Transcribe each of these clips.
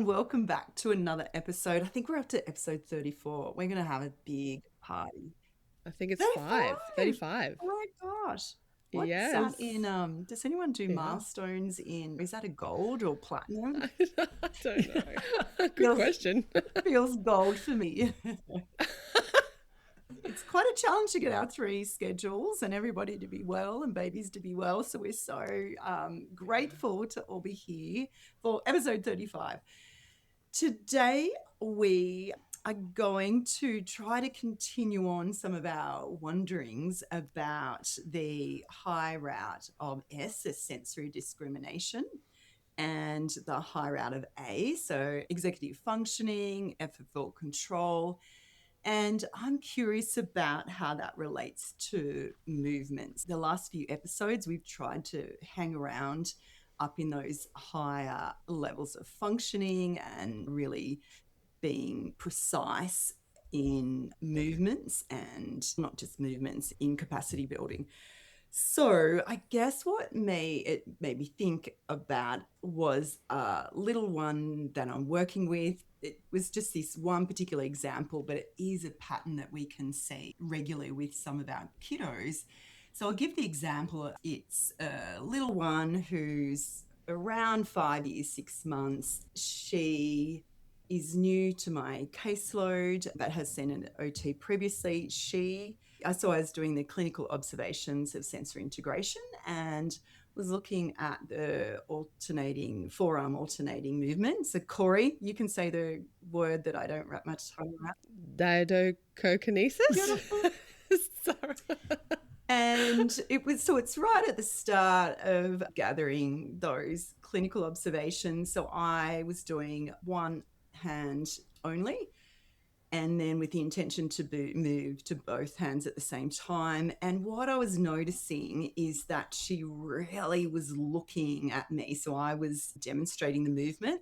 Welcome back to another episode. I think we're up to episode 34. We're going to have a big party. I think it's 35. 35. Oh my gosh. What's that in Yes. does anyone do Yeah. milestones in, is that a gold or platinum? I don't know. Good Feels question. feels gold for me. It's quite a challenge to get our three schedules and everybody to be well and babies to be well. So we're so grateful to all be here for episode 35. Today, we are going to try to continue on some of our wonderings about the high route of S, as sensory discrimination, and the high route of A, so executive functioning, effortful control. And I'm curious about how that relates to movements. The last few episodes, we've tried to hang around up in those higher levels of functioning and really being precise in movements, and not just movements, in capacity building. So I guess what made me think about was a little one that I'm working with. It was just this one particular example, but it is a pattern that we can see regularly with some of our kiddos. So I'll give the example. It's a little one who's around 5 years, 6 months. She is new to my caseload but has seen an OT previously. I was doing the clinical observations of sensory integration and was looking at the forearm alternating movement. So Corey, you can say the word that I don't wrap much time around. Diadochokinesis? Beautiful. Sorry. And it's right at the start of gathering those clinical observations. So I was doing one hand only, and then with the intention to move to both hands at the same time. And what I was noticing is that she really was looking at me. So I was demonstrating the movement.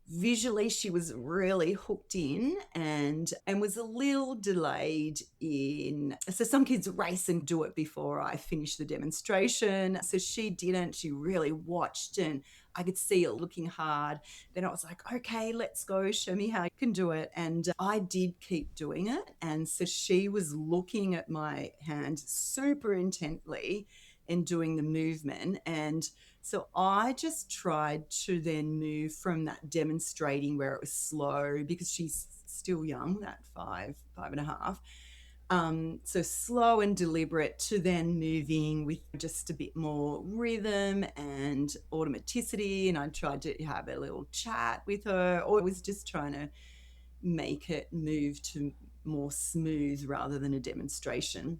Visually, she was really hooked in and was a little delayed in. So some kids race and do it before I finish the demonstration. So she didn't. She really watched, and I could see it looking hard. Then I was like, okay, let's go. Show me how you can do it. And I did keep doing it. And so she was looking at my hand super intently and doing the movement. And so I just tried to then move from that demonstrating where it was slow, because she's still young, that 5.5. So slow and deliberate, to then moving with just a bit more rhythm and automaticity. And I tried to have a little chat with her, or I was just trying to make it move to more smooth rather than a demonstration.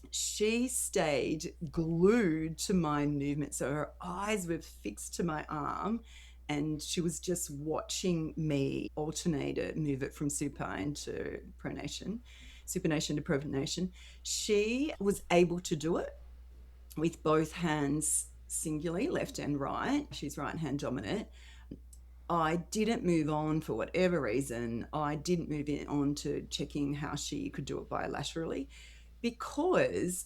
She stayed glued to my movement. So her eyes were fixed to my arm, and she was just watching me alternate it, move it from supine to pronation, supination to pronation. She was able to do it with both hands singularly, left and right. She's right hand dominant. I didn't move on for whatever reason. I didn't move on to checking how she could do it bilaterally, because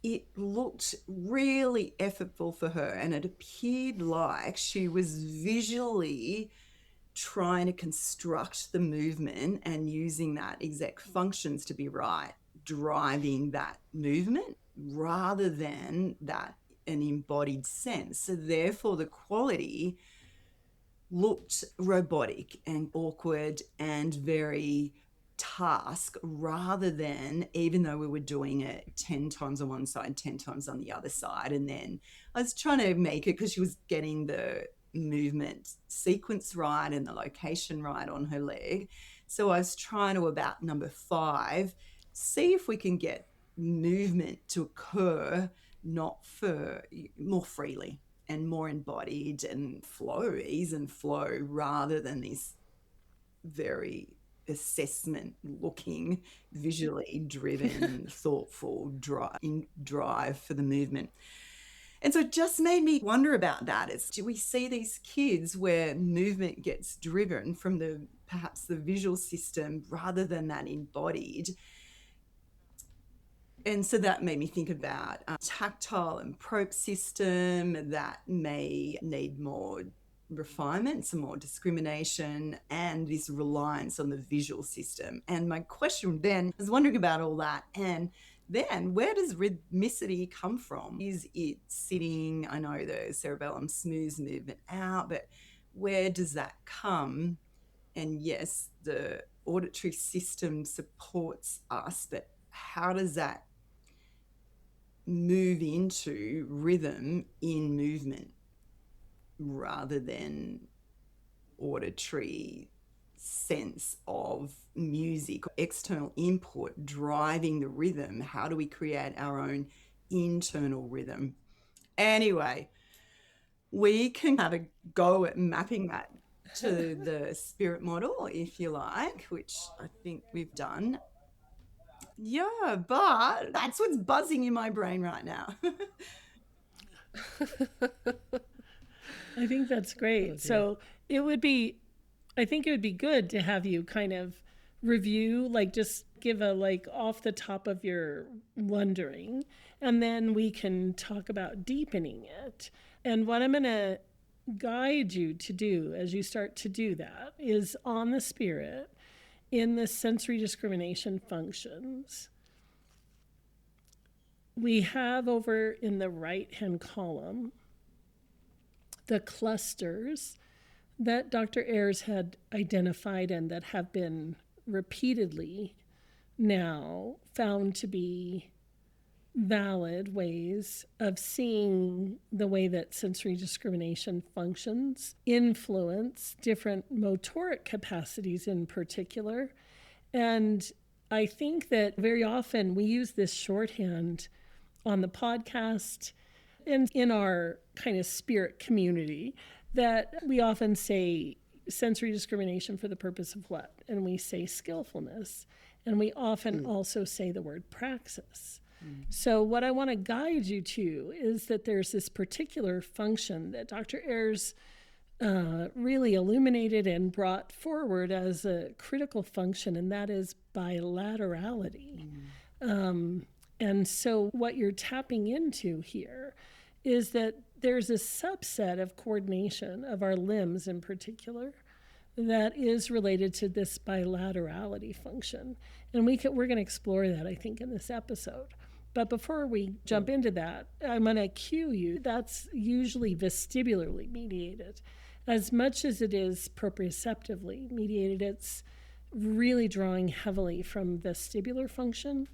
it looked really effortful for her, and it appeared like she was visually trying to construct the movement and using that exact functions to be right, driving that movement rather than that an embodied sense. So therefore the quality looked robotic and awkward and very task, rather than, even though we were doing it 10 times on one side, 10 times on the other side. And then I was trying to make it, because she was getting the movement sequence right and the location right on her leg. So I was trying to, about number 5, see if we can get movement to occur more freely and more embodied and ease and flow, rather than this very assessment looking, visually driven, thoughtful drive for the movement. And so it just made me wonder about that. Do we see these kids where movement gets driven from perhaps the visual system rather than that embodied? And so that made me think about tactile and probe system that may need more refinement, some more discrimination, and this reliance on the visual system. And my question then, I was wondering about all that. And then where does rhythmicity come from? Is it sitting, I know the cerebellum smooths movement out, but where does that come? And yes, the auditory system supports us, but how does that move into rhythm in movement rather than auditory sense of music, external input driving the rhythm? How do we create our own internal rhythm? Anyway, we can have a go at mapping that to the spirit model, if you like, which I think we've done. Yeah, but that's what's buzzing in my brain right now. I think that's great. So I think it would be good to have you kind of review, like just give a like off the top of your wondering, and then we can talk about deepening it. And what I'm going to guide you to do as you start to do that is on the spirit in the sensory discrimination functions. We have over in the right-hand column the clusters that Dr. Ayers had identified and that have been repeatedly now found to be valid ways of seeing the way that sensory discrimination functions, influence different motoric capacities in particular. And I think that very often we use this shorthand on the podcast and in our kind of spirit community that we often say sensory discrimination for the purpose of what? And we say skillfulness. And we often also say the word praxis. So what I want to guide you to is that there's this particular function that Dr. Ayers really illuminated and brought forward as a critical function, and that is bilaterality. And so what you're tapping into here is that there's a subset of coordination of our limbs in particular that is related to this bilaterality function. And we're going to explore that, I think, in this episode. But before we jump into that, I'm going to cue you. That's usually vestibularly mediated. As much as it is proprioceptively mediated, it's really drawing heavily from vestibular function.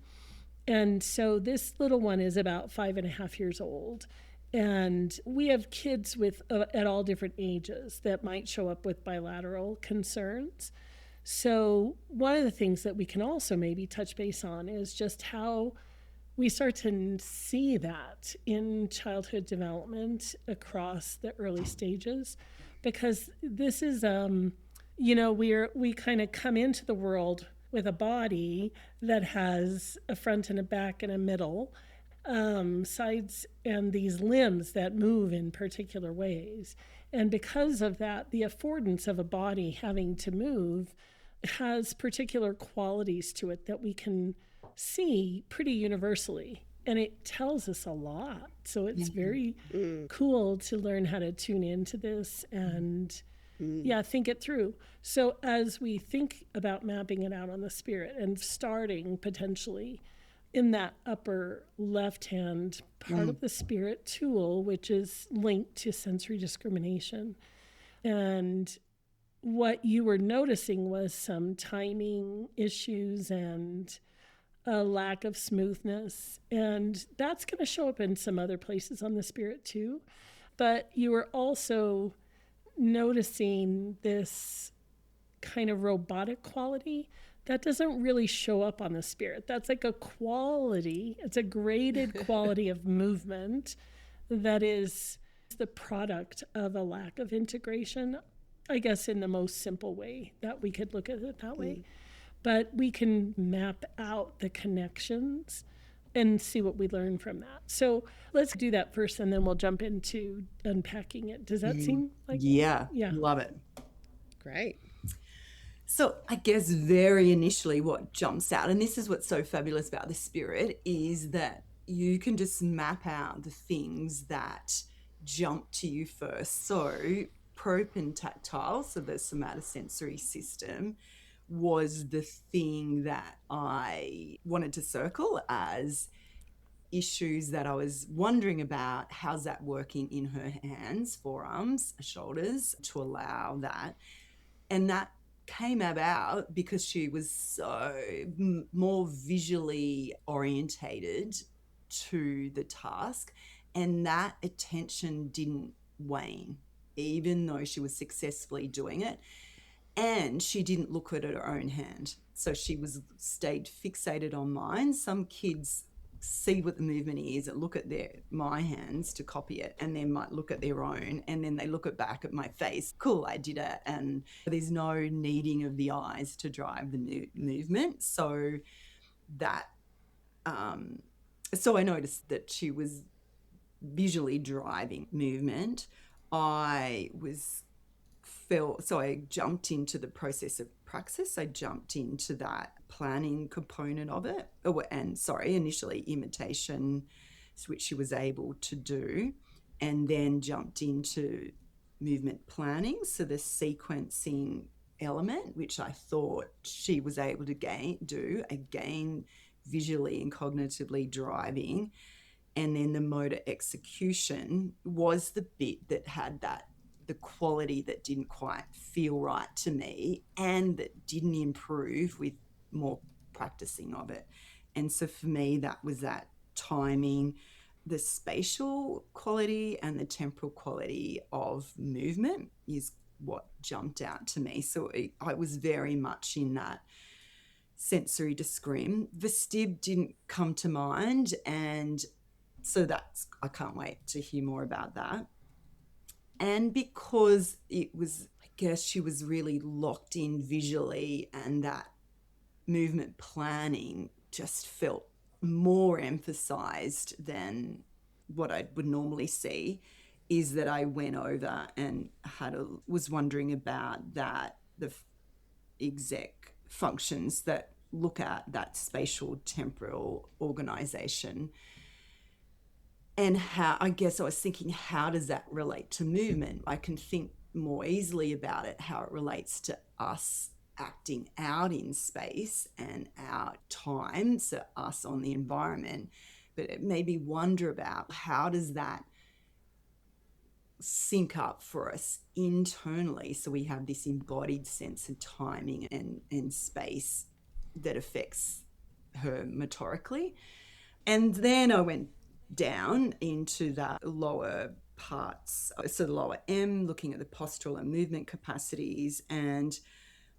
And so this little one is about 5.5 years old. And we have kids with at all different ages that might show up with bilateral concerns. So one of the things that we can also maybe touch base on is just how we start to see that in childhood development across the early stages, because this is, we kind of come into the world with a body that has a front and a back and a middle, sides and these limbs that move in particular ways. And because of that, the affordance of a body having to move has particular qualities to it that we can see pretty universally, and it tells us a lot. So it's very cool to learn how to tune into this and think it through. So as we think about mapping it out on the spirit and starting potentially in that upper left-hand part of the spirit tool, which is linked to sensory discrimination, and what you were noticing was some timing issues and a lack of smoothness. And that's going to show up in some other places on the spirit too. But you were also noticing this kind of robotic quality that doesn't really show up on the spirit. That's like a quality, it's a graded quality of movement that is the product of a lack of integration, I guess, in the most simple way that we could look at it that way. But we can map out the connections and see what we learn from that. So let's do that first, and then we'll jump into unpacking it. Does that seem like? Yeah, love it. Great. So I guess very initially what jumps out, and this is what's so fabulous about the spirit, is that you can just map out the things that jump to you first. So propentactile, so the somatosensory system, was the thing that I wanted to circle as issues that I was wondering about. How's that working in her hands, forearms, shoulders, to allow that? And that came about because she was so more visually orientated to the task, and that attention didn't wane, even though she was successfully doing it. And she didn't look at her own hand. So she stayed fixated on mine. Some kids see what the movement is and look at my hands to copy it, and then might look at their own, and then they look back at my face. Cool, I did it. And there's no needing of the eyes to drive the movement. So that so I noticed that she was visually driving movement. So I jumped into the process of praxis. I jumped into that planning component of it. Initially imitation, which she was able to do, and then jumped into movement planning. So the sequencing element, which I thought she was able to do again, visually and cognitively driving. And then the motor execution was the bit that had the quality that didn't quite feel right to me, and that didn't improve with more practicing of it. And so for me, that was that timing, the spatial quality and the temporal quality of movement is what jumped out to me. So I was very much in that sensory discrim. Vestib didn't come to mind, and so I can't wait to hear more about that. And because it was, I guess she was really locked in visually, and that movement planning just felt more emphasized than what I would normally see, is that I went over and was wondering about the exec functions that look at that spatial temporal organization. And I was thinking, how does that relate to movement? I can think more easily about it, how it relates to us acting out in space and our time, so us on the environment. But it made me wonder about, how does that sync up for us internally, so we have this embodied sense of timing and space that affects her motorically. And then I went down into the lower parts, so the lower M, looking at the postural and movement capacities, and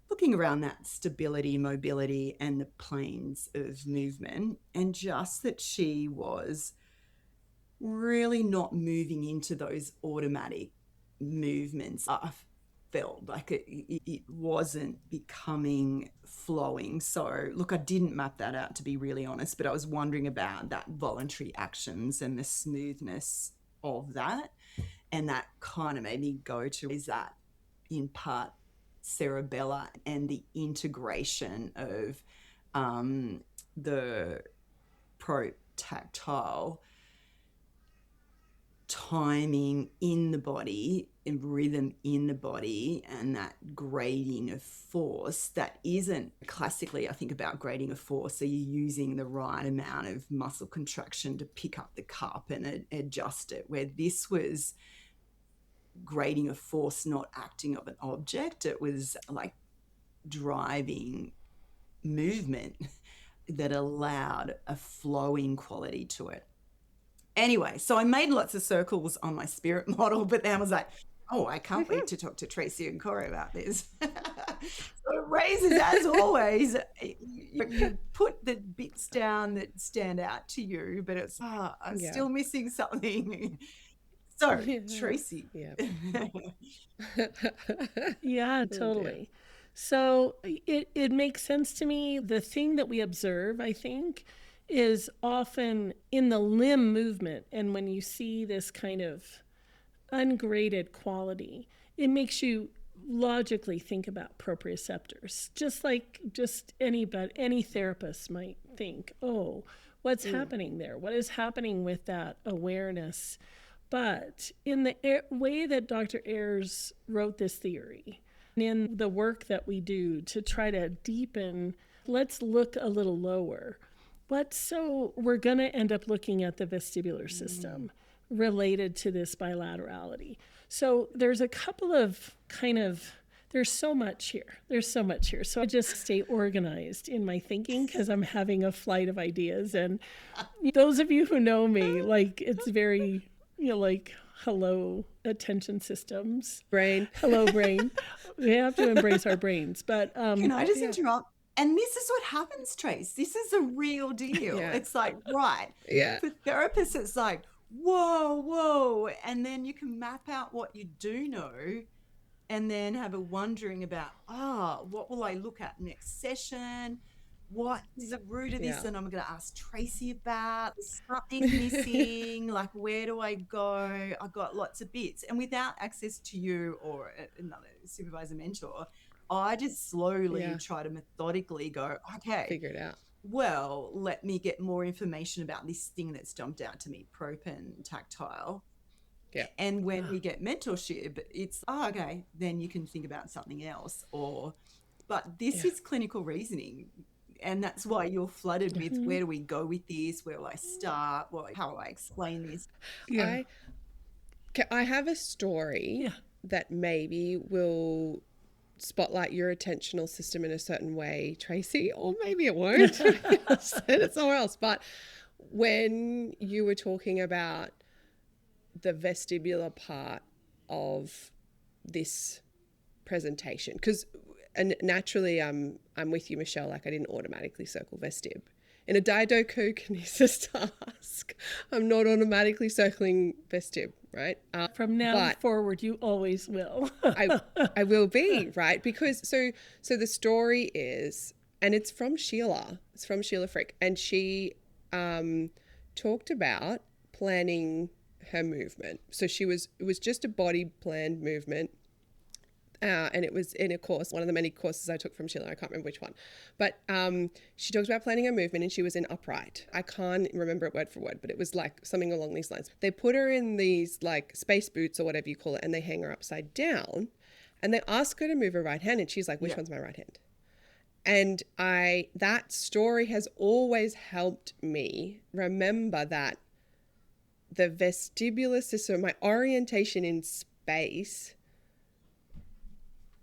looking around that stability, mobility, and the planes of movement. And just that she was really not moving into those automatic movements. I felt like it wasn't becoming flowing. So look, I didn't map that out, to be really honest, but I was wondering about that voluntary actions and the smoothness of that. And that kind of made me go to, is that in part cerebellar, and the integration of the protactile timing in the body and rhythm in the body, and that grading of force that isn't classically, I think about grading of force, so you're using the right amount of muscle contraction to pick up the cup and adjust it, where this was grading of force, not acting of an object. It was like driving movement that allowed a flowing quality to it. Anyway, so I made lots of circles on my spirit model, but then I was like, oh, I can't wait to talk to Tracy and Corey about this. So it raises, as always, you put the bits down that stand out to you, but it's, I'm still missing something. So, Tracy. Yeah, totally. So it makes sense to me. The thing that we observe, I think, is often in the limb movement. And when you see this kind of ungraded quality, it makes you logically think about proprioceptors, just any therapist might think, oh, what's happening there? What is happening with that awareness But in the way that Dr. Ayers wrote this theory, in the work that we do to try to deepen, let's look a little lower. So we're going to end up looking at the vestibular system related to this bilaterality. So there's a couple of there's so much here. So I just stay organized in my thinking because I'm having a flight of ideas. And those of you who know me, like, it's very, like, hello, attention systems. Brain. Hello, brain. We have to embrace our brains. But can I just interrupt? And this is what happens, Trace. This is a real deal. Yeah. It's like, right. Yeah. For therapists, it's like, whoa. And then you can map out what you do know and then have a wondering about, what will I look at next session? What is the root of this? And I'm going to ask Tracy about. Is something missing? Like, where do I go? I've got lots of bits. And without access to you or another supervisor mentor, I just slowly try to methodically go, okay, figure it out. Well, let me get more information about this thing that's jumped out to me, propen, tactile. Yeah. And when we get mentorship, it's, okay, then you can think about something else. But this is clinical reasoning. And that's why you're flooded with, where do we go with this? Where will I start? How will I explain this? Yeah. I have a story that maybe will spotlight your attentional system in a certain way, Tracy, or maybe it won't. I'll send it somewhere else. But when you were talking about the vestibular part of this presentation, because naturally I'm with you, Michelle, like I didn't automatically circle vestib. In a diadochokinesis task, I'm not automatically circling vestib, right? From now forward, you always will. I will be, right? Because so the story is, and it's from Sheila. It's from Sheila Frick, and she talked about planning her movement. So it was just a body planned movement. And it was in a course, one of the many courses I took from Sheila. I can't remember which one. But she talks about planning her movement, and she was in upright. I can't remember it word for word, but it was like something along these lines. They put her in these like space boots or whatever you call it, and they hang her upside down. And they ask her to move her right hand, and she's like, which one's my right hand? And that story has always helped me remember that the vestibular system, my orientation in space,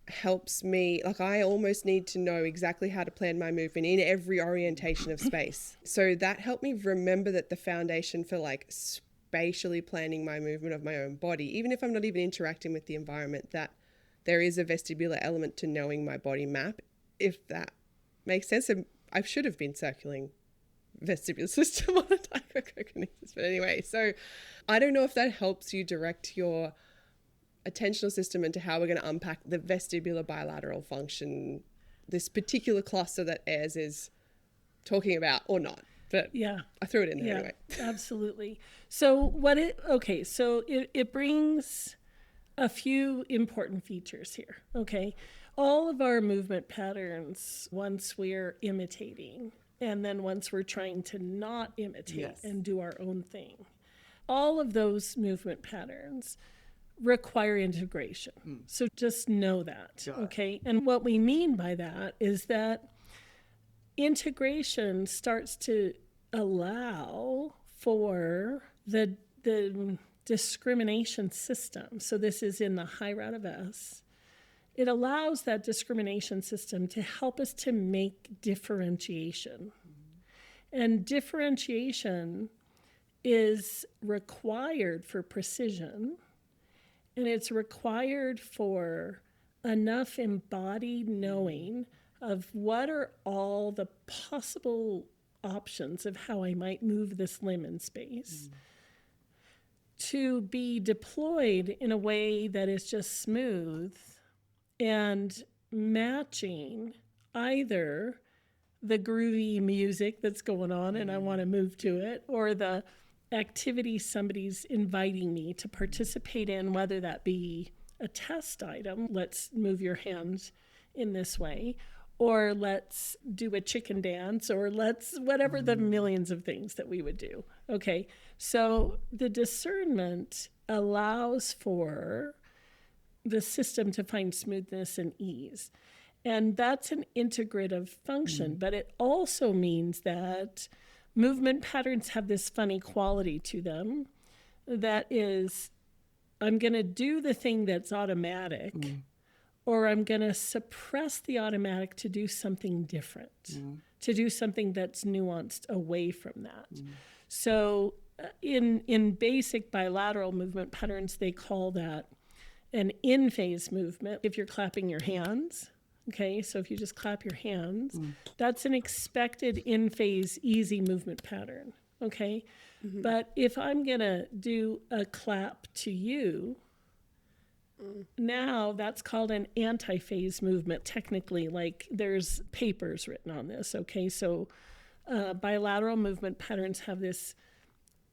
helps me. Like, I almost need to know exactly how to plan my movement in every orientation of space. So that helped me remember that the foundation for like spatially planning my movement of my own body, even if I'm not even interacting with the environment, that there is a vestibular element to knowing my body map, if that makes sense. And I should have been circling vestibular system on a diadochokinesis. But anyway, so I don't know if that helps you direct your attentional system into how we're going to unpack the vestibular bilateral function, this particular cluster that Ayers is talking about, or not. But I threw it in there anyway. Absolutely. So it brings a few important features here. Okay. All of our movement patterns, once we're imitating, and then once we're trying to not imitate and do our own thing, all of those movement patterns require integration. So just know that, okay? And what we mean by that is that integration starts to allow for the discrimination system. So this is in the high route of S. It allows that discrimination system to help us to make differentiation. And differentiation is required for precision. And it's required for enough embodied knowing of what are all the possible options of how I might move this limb in space to be deployed in a way that is just smooth and matching either the groovy music that's going on and I want to move to it, or the activity somebody's inviting me to participate in, whether that be a test item, let's move your hands in this way, or let's do a chicken dance, or let's whatever the millions of things that we would do. Okay, so the discernment allows for the system to find smoothness and ease. And that's an integrative function, but it also means that movement patterns have this funny quality to them that is, I'm going to do the thing that's automatic, or I'm going to suppress the automatic to do something different, to do something that's nuanced away from that. So in basic bilateral movement patterns, they call that an in-phase movement. If you're clapping your hands, okay, so if you just clap your hands, that's an expected in-phase easy movement pattern, okay? But if I'm going to do a clap to you, now that's called an antiphase movement, technically. Like, there's papers written on this, okay? So bilateral movement patterns have this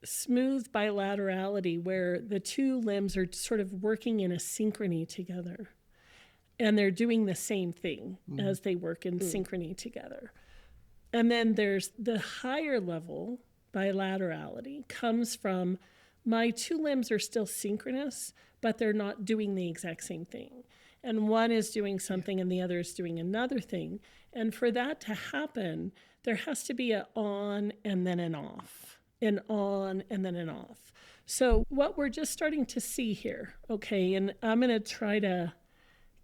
smooth bilaterality where the two limbs are sort of working in a synchrony together. And they're doing the same thing as they work in synchrony together. And then there's the higher level bilaterality comes from my two limbs are still synchronous, but they're not doing the exact same thing. And one is doing something and the other is doing another thing. And for that to happen, there has to be an on and then an off, an on and then an off. So what we're just starting to see here, okay, and I'm going to try to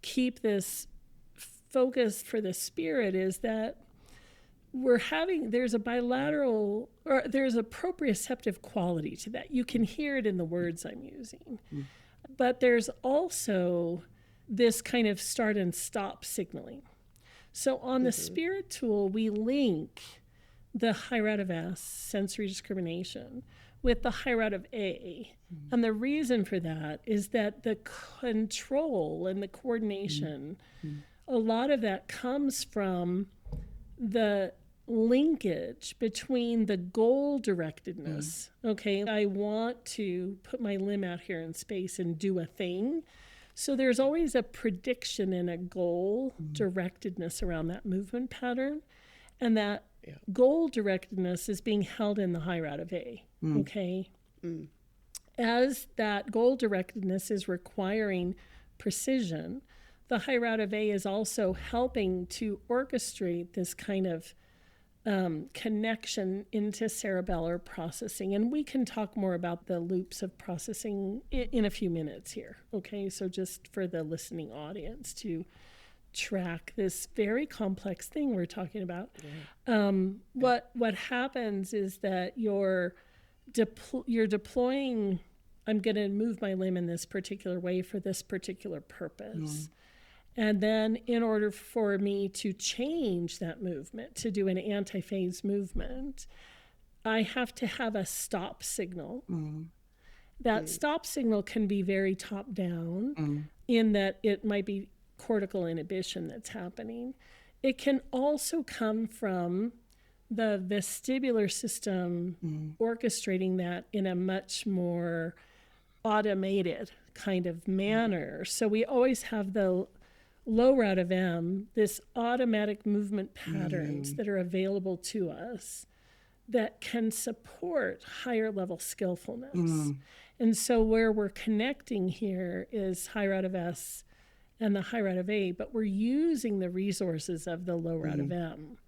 keep this focus for the spirit, is that there's a bilateral, or there's a proprioceptive quality to that. You can hear it in the words I'm using. But there's also this kind of start and stop signaling. So on the spirit tool, we link the high route of S, sensory discrimination, with the high route of A. And the reason for that is that the control and the coordination, a lot of that comes from the linkage between the goal directedness. Okay, I want to put my limb out here in space and do a thing. So there's always a prediction and a goal directedness around that movement pattern. And that goal directedness is being held in the high route of A. Okay. As that goal directedness is requiring precision, the high route of A is also helping to orchestrate this kind of connection into cerebellar processing. And we can talk more about the loops of processing in a few minutes here. Okay, so just for the listening audience to track this very complex thing we're talking about. What happens is that you're deploying, I'm going to move my limb in this particular way for this particular purpose. And then in order for me to change that movement, to do an antiphase movement, I have to have a stop signal. That stop signal can be very top down in that it might be cortical inhibition that's happening. It can also come from the vestibular system orchestrating that in a much more automated kind of manner. So we always have the low route of M, this automatic movement patterns that are available to us that can support higher level skillfulness. And so where we're connecting here is high route of S and the high route of A, but we're using the resources of the low route of M.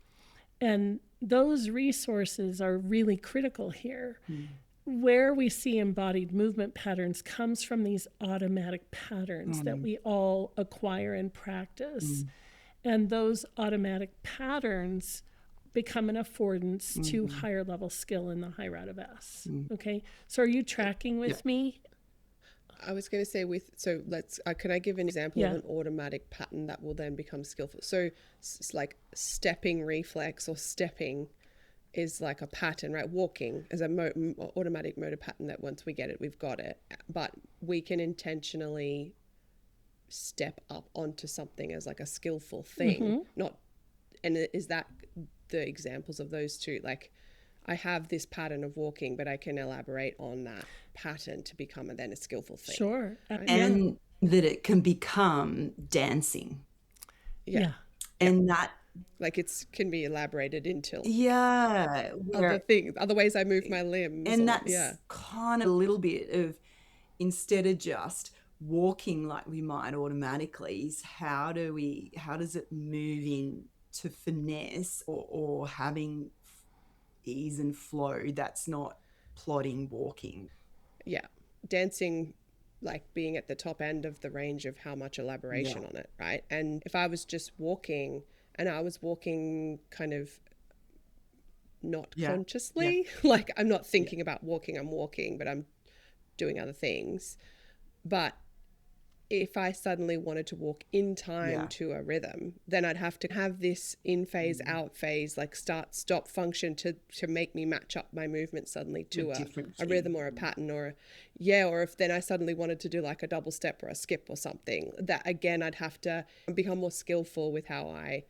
And those resources are really critical here. Where we see embodied movement patterns comes from these automatic patterns that we all acquire and practice. And those automatic patterns become an affordance to higher level skill in the high route of S. Okay, so are you tracking with me? I was going to say could I give an example of an automatic pattern that will then become skillful? So it's like stepping reflex or stepping is like a pattern, right? Walking is an automatic motor pattern that once we get it, we've got it. But we can intentionally step up onto something as like a skillful thing. And is that the examples of those two? Like, I have this pattern of walking, but I can elaborate on that pattern to become then a skillful thing. Sure. And that it can become dancing. And that, like, it can be elaborated into where, other things, other ways I move my limbs. And that's kind of a little bit of instead of just walking like we might automatically, is how does it move in to finesse or having ease and flow that's not plodding walking. Yeah. Dancing, like being at the top end of the range of how much elaboration on it, right? And if I was just walking and I was walking kind of not consciously, like I'm not thinking about walking, I'm walking, but I'm doing other things. But if I suddenly wanted to walk in time to a rhythm, then I'd have to have this in phase, out phase, like start, stop function to make me match up my movement suddenly to a rhythm or a pattern or if then I suddenly wanted to do like a double step or a skip or something, that again, I'd have to become more skillful with how I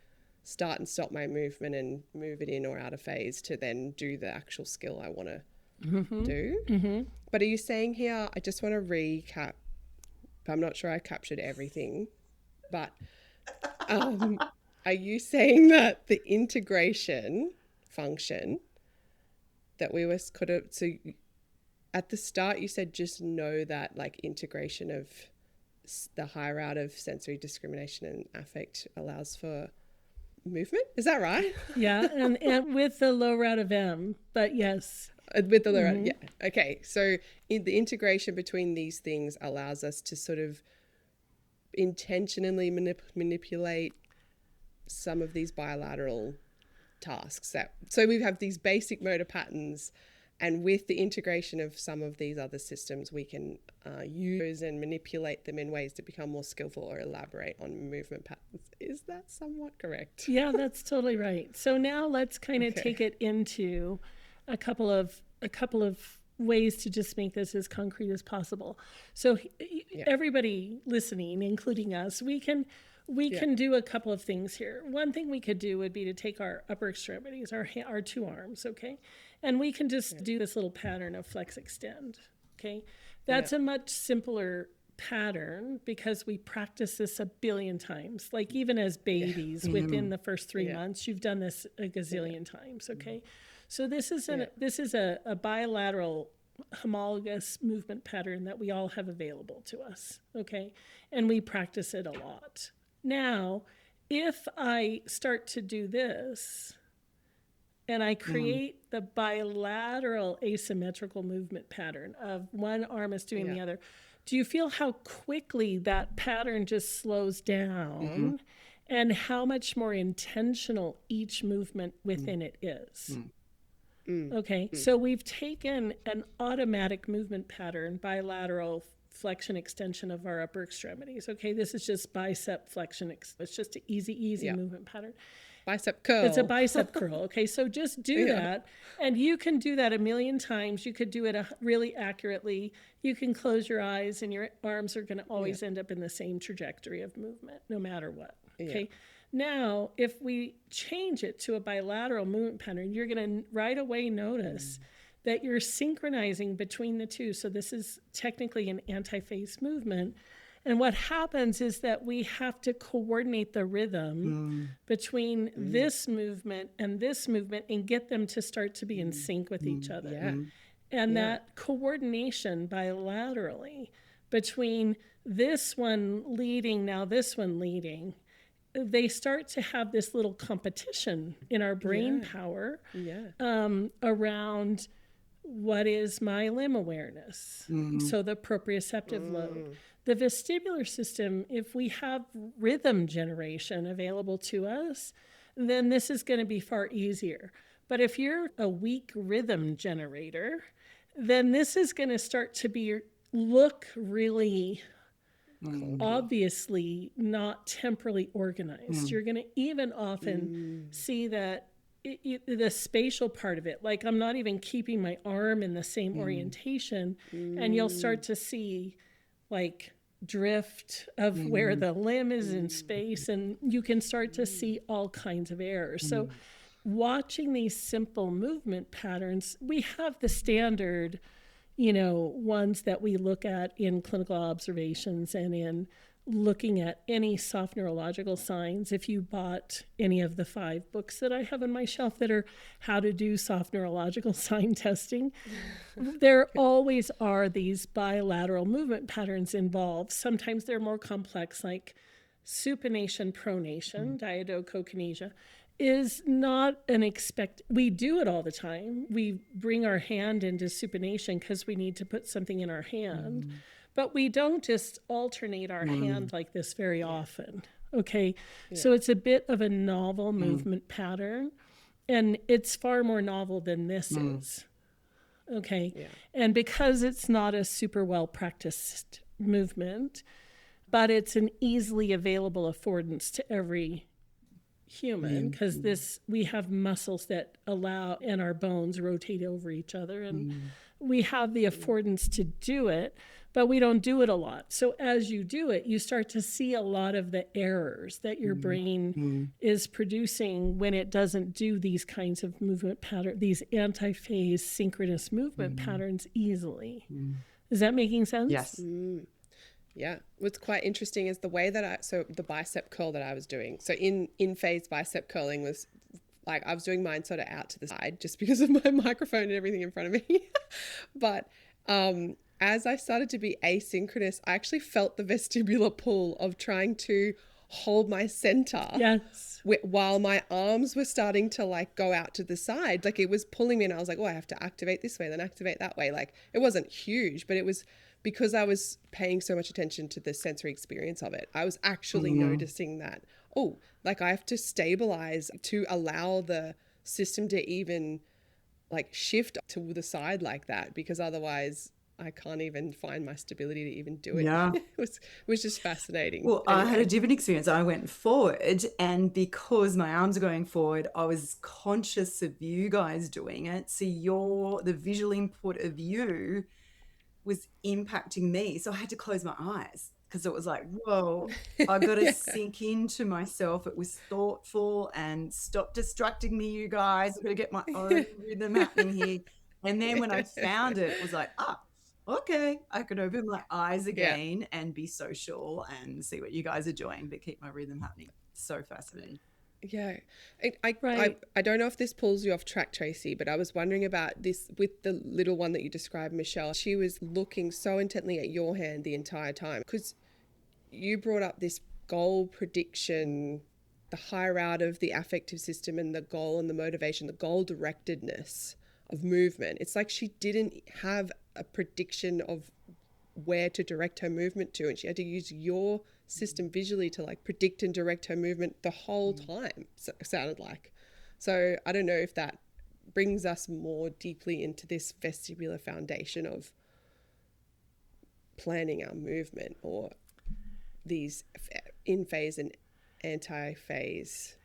start and stop my movement and move it in or out of phase to then do the actual skill I want to do. But are you saying here, I just want to recap, I'm not sure I captured everything, but are you saying that the integration function that we were so at the start you said just know that like integration of the high route of sensory discrimination and affect allows for movement? Is that right? Yeah, and with the low route of M, but yes. With the low route, yeah. Okay, so the integration between these things allows us to sort of intentionally manipulate some of these bilateral tasks. So we have these basic motor patterns, and with the integration of some of these other systems, we can use and manipulate them in ways to become more skillful or elaborate on movement patterns. Is that somewhat correct? Yeah, that's totally right. So now let's kind of take it into a couple of ways to just make this as concrete as possible. So everybody listening, including us, we can do a couple of things here. One thing we could do would be to take our upper extremities, our two arms, okay? And we can just do this little pattern of flex extend, okay? That's a much simpler pattern because we practice this a billion times. Like even as babies, within the first 3 months, you've done this a gazillion times, okay? So this is a bilateral homologous movement pattern that we all have available to us, okay? And we practice it a lot. Now, if I start to do this and I create the bilateral asymmetrical movement pattern of one arm is doing the other, do you feel how quickly that pattern just slows down and how much more intentional each movement within it is? Okay, so we've taken an automatic movement pattern, bilateral flexion extension of our upper extremities. Okay, this is just bicep flexion. It's just an easy movement pattern. Bicep curl. It's a bicep curl. Okay, so just do that. And you can do that a million times. You could do it really accurately. You can close your eyes and your arms are going to always end up in the same trajectory of movement, no matter what. Okay. Now, if we change it to a bilateral movement pattern, you're going to right away notice that you're synchronizing between the two. So this is technically an antiphase movement. And what happens is that we have to coordinate the rhythm between this movement and get them to start to be in sync with each other. And that coordination bilaterally between this one leading, now this one leading, they start to have this little competition in our brain power around what is my limb awareness. So the proprioceptive lobe. The vestibular system, if we have rhythm generation available to us, then this is going to be far easier. But if you're a weak rhythm generator, then this is going to start to look really obviously not temporally organized. You're going to even often see that the spatial part of it, like I'm not even keeping my arm in the same orientation, and you'll start to see like drift of where the limb is in space, and you can start to see all kinds of errors. So watching these simple movement patterns, we have the standard ones that we look at in clinical observations and in looking at any soft neurological signs. If you bought any of the 5 books that I have on my shelf that are how to do soft neurological sign testing, there always are these bilateral movement patterns involved. Sometimes they're more complex, like supination, pronation, diadochokinesis is not an we do it all the time. We bring our hand into supination because we need to put something in our hand. But we don't just alternate our hand like this very often, okay? Yeah. So it's a bit of a novel movement pattern, and it's far more novel than this is, okay? Yeah. And because it's not a super well-practiced movement, but it's an easily available affordance to every human, because we have muscles that allow, and our bones rotate over each other, and we have the affordance to do it, but we don't do it a lot. So as you do it, you start to see a lot of the errors that your brain is producing when it doesn't do these kinds of movement patterns, these antiphase synchronous movement patterns easily. Is that making sense? Yes. Yeah. What's quite interesting is the way that so the bicep curl that I was doing. So in phase bicep curling was like, I was doing mine sort of out to the side just because of my microphone and everything in front of me. But as I started to be asynchronous, I actually felt the vestibular pull of trying to hold my center. Yes. While my arms were starting to like go out to the side. Like it was pulling me, and I was like, oh, I have to activate this way, then activate that way. Like it wasn't huge, but it was because I was paying so much attention to the sensory experience of it. I was actually noticing that, oh, like I have to stabilize to allow the system to even like shift to the side like that, because otherwise I can't even find my stability to even do it. Yeah. It was just fascinating. Well, anyway. I had a different experience. I went forward, and because my arms are going forward, I was conscious of you guys doing it. So the visual input of you was impacting me. So I had to close my eyes because it was like, whoa, I got to sink into myself. It was thoughtful, and stop distracting me, you guys. I'm going to get my own rhythm happening here. And then when I found it, it was like, okay, I could open my eyes again and be social and see what you guys are doing, but keep my rhythm happening. So fascinating. Yeah. I don't know if this pulls you off track, Tracy, but I was wondering about this with the little one that you described, Michelle. She was looking so intently at your hand the entire time, because you brought up this goal prediction, the higher out of the affective system, and the goal and the motivation, the goal directedness of movement. It's like she didn't have a prediction of where to direct her movement to, and she had to use your system visually to like predict and direct her movement the whole time, so it sounded like. So I don't know if that brings us more deeply into this vestibular foundation of planning our movement, or these in phase and anti-phase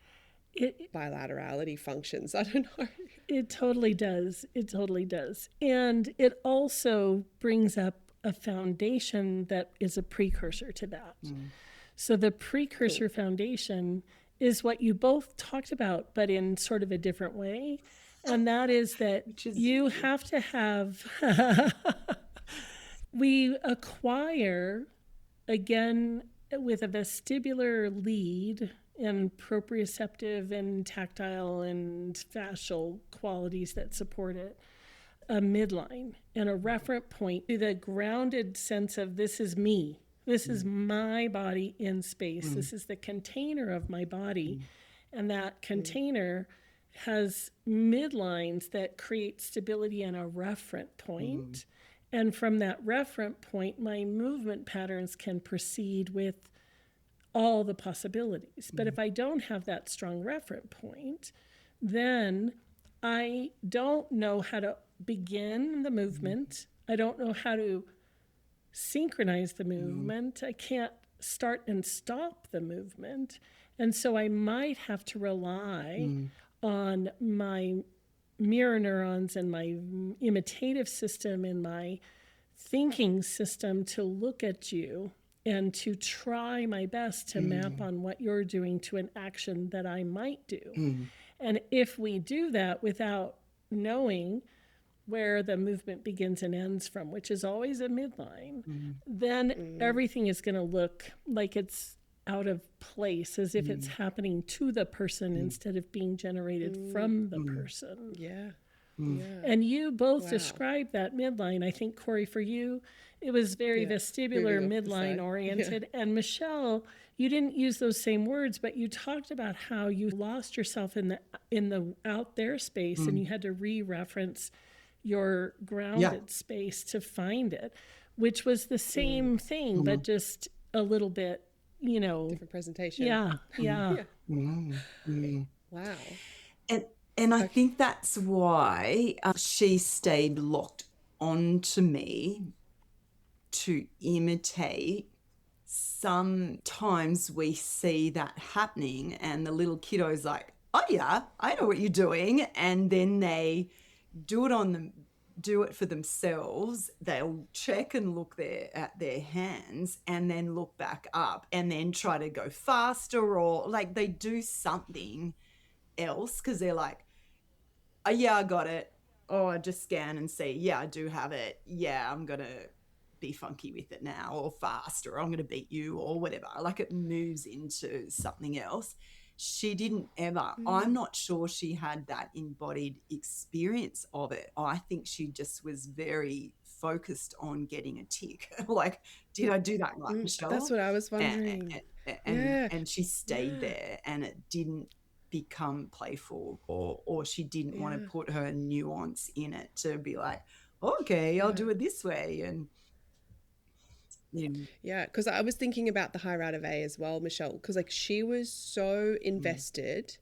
bilaterality functions. I don't know. It totally does. It totally does. And it also brings up a foundation that is a precursor to that. So the precursor foundation is what you both talked about, but in sort of a different way. And that is that you have to have, we acquire, again, with a vestibular lead and proprioceptive and tactile and fascial qualities that support it, a midline and a referent point to the grounded sense of this is me. This is my body in space. This is the container of my body. And that container has midlines that create stability and a referent point. And from that referent point, my movement patterns can proceed with all the possibilities. But if I don't have that strong referent point, then I don't know how to begin the movement. I don't know how to synchronize the movement. I can't start and stop the movement. And so I might have to rely on my mirror neurons and my imitative system and my thinking system to look at you and to try my best to map on what you're doing to an action that I might do. And if we do that without knowing where the movement begins and ends from, which is always a midline, then everything is going to look like it's out of place, as if it's happening to the person instead of being generated from the person. Yeah. And you both described that midline. I think, Corey, for you, it was very vestibular, midline oriented. And Michelle, you didn't use those same words, but you talked about how you lost yourself in the out there space, and you had to re-reference your grounded space to find it, which was the same thing, but just a little bit, different presentation. Yeah. Wow. And I think that's why she stayed locked onto me to imitate. Sometimes we see that happening and the little kiddo's like, oh yeah, I know what you're doing. And then they do it for themselves. They'll check and look at their hands and then look back up and then try to go faster, or like they do something else because they're like, oh yeah, I got it. Oh, I just scan and see, yeah, I do have it. Yeah, I'm going to be funky with it now, or fast, or I'm going to beat you, or whatever. Like it moves into something else. She didn't ever. I'm not sure she had that embodied experience of it. I think she just was very focused on getting a tick. Like, did I do that right, Michelle? That's what I was wondering. And she stayed there, and it didn't become playful, or she didn't want to put her nuance in it to be like, okay, I'll do it this way. And because I was thinking about the high route of A as well, Michelle, because like she was so invested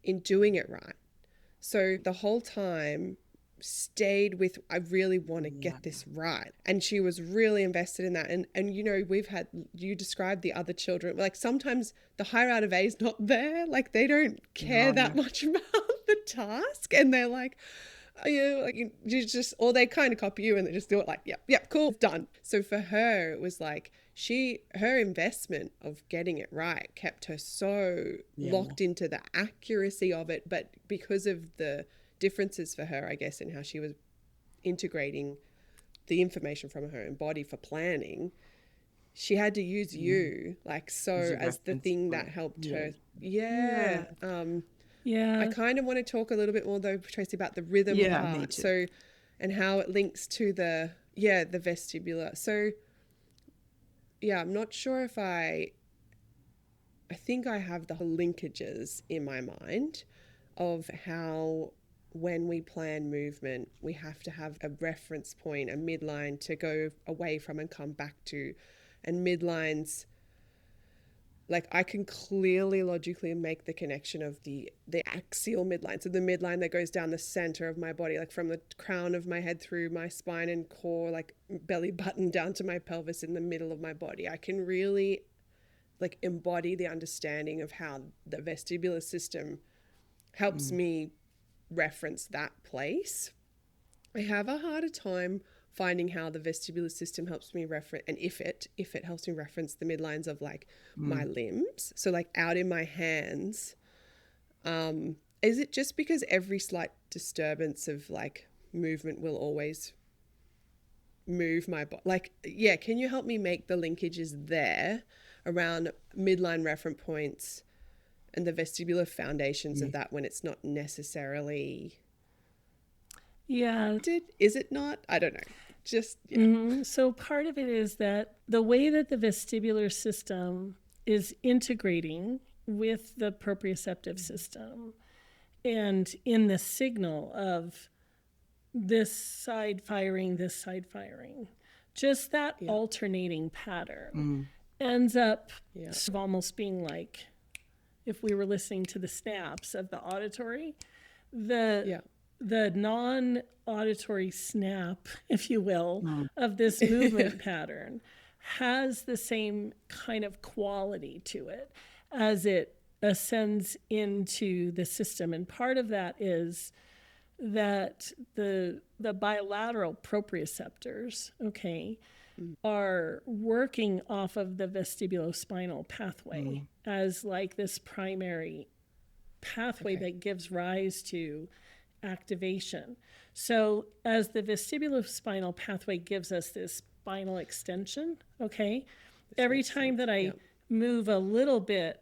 in doing it right. So the whole time stayed with, I really want to get this right. And she was really invested in that. And you described the other children, like sometimes the high route of A is not there. Like they don't care that much about the task. And they're like, like you just, or they kind of copy you and they just do it like, yep, cool, done. So for her, it was like her investment of getting it right kept her so locked into the accuracy of it. But because of the differences for her, I guess, in how she was integrating the information from her own body for planning, she had to use you like as the thing that helped her. I kind of want to talk a little bit more though, Tracy, about the rhythm part. So, and how it links to the vestibular. So, I'm not sure if I think I have the linkages in my mind of how when we plan movement, we have to have a reference point, a midline to go away from and come back to. And midlines, like I can clearly logically make the connection of the axial midline. So the midline that goes down the center of my body, like from the crown of my head through my spine and core, like belly button down to my pelvis in the middle of my body. I can really like embody the understanding of how the vestibular system helps me reference that place. I have a harder time finding how the vestibular system helps me reference, and if it helps me reference the midlines of like my limbs. So like out in my hands, is it just because every slight disturbance of like movement will always move my body? Like, can you help me make the linkages there around midline reference points and the vestibular foundations of that when it's not necessarily... Is it not? I don't know. Just, So part of it is that the way that the vestibular system is integrating with the proprioceptive system and in the signal of this side firing, just that alternating pattern ends up sort of almost being like, if we were listening to the snaps of the auditory, the non-auditory snap, if you will, of this movement pattern has the same kind of quality to it as it ascends into the system. And part of that is that the bilateral proprioceptors, are working off of the vestibulospinal pathway as like this primary pathway that gives rise to activation. So as the vestibulospinal pathway gives us this spinal extension, okay, every time that I move a little bit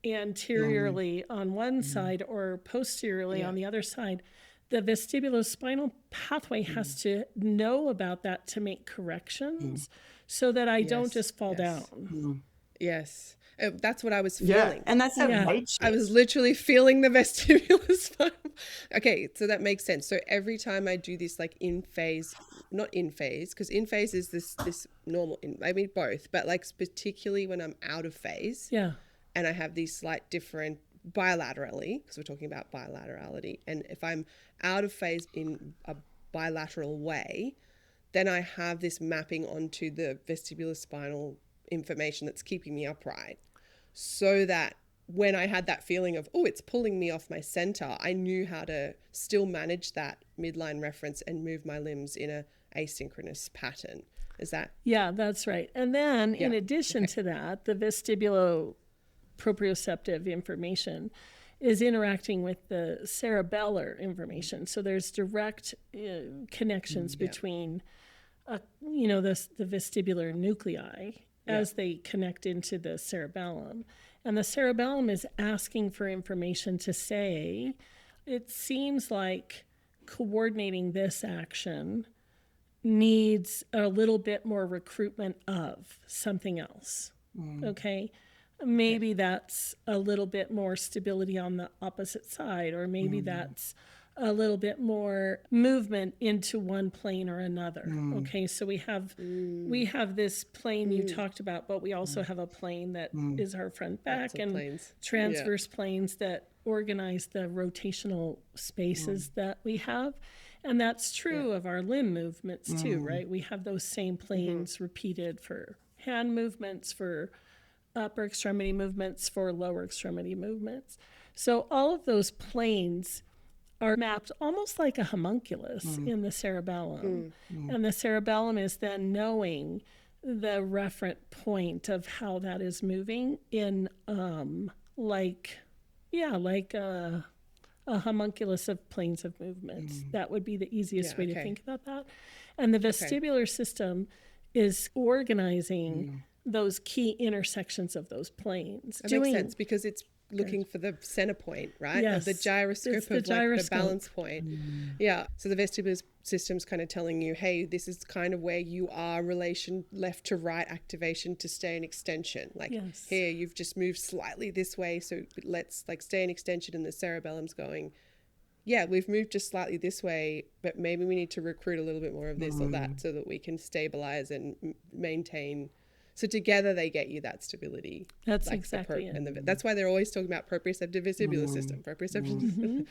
anteriorly on one side or posteriorly on the other side, the vestibulospinal pathway has to know about that to make corrections so that I don't just fall down. Yes. That's what I was feeling. And that's a weight shift. I was literally feeling the vestibulospinal. Okay, so that makes sense. So every time I do this, like in phase, not in phase, because in phase is this normal, I mean both, but like particularly when I'm out of phase. Yeah. And I have these slight different bilaterally, because we're talking about bilaterality. And if I'm out of phase in a bilateral way, then I have this mapping onto the vestibulospinal information that's keeping me upright, so that when I had that feeling of, oh, it's pulling me off my center, I knew how to still manage that midline reference and move my limbs in a asynchronous pattern. Is that? Yeah, that's right. And then in addition to that, the vestibuloproprioceptive information is interacting with the cerebellar information. So there's direct connections between, the vestibular nuclei as they connect into the cerebellum. And the cerebellum is asking for information to say, it seems like coordinating this action needs a little bit more recruitment of something else. Okay? Maybe that's a little bit more stability on the opposite side, or maybe that's a little bit more movement into one plane or another. Okay, so we have this plane you talked about, but we also have a plane that is our front back, and transverse planes that organize the rotational spaces that we have. And that's true of our limb movements too, right? We have those same planes repeated for hand movements, for upper extremity movements, for lower extremity movements. So all of those planes are mapped almost like a homunculus in the cerebellum. And the cerebellum is then knowing the referent point of how that is moving in like a homunculus of planes of movements. That would be the easiest way to think about that. And the vestibular system is organizing those key intersections of those planes. That makes sense, because it's looking for the center point, right? Yes. Of the gyroscope, It's the of gyroscope. the balance point. Yeah. So the vestibular system's kind of telling you, hey, this is kind of where you are, relation left to right activation to stay in extension. Like here, you've just moved slightly this way, so let's like stay in extension, and the cerebellum's going, yeah, we've moved just slightly this way, but maybe we need to recruit a little bit more of this or that so that we can stabilize and maintain. So together they get you that stability. That's like exactly it. That's why they're always talking about proprioceptive vestibular system. Proprioceptive.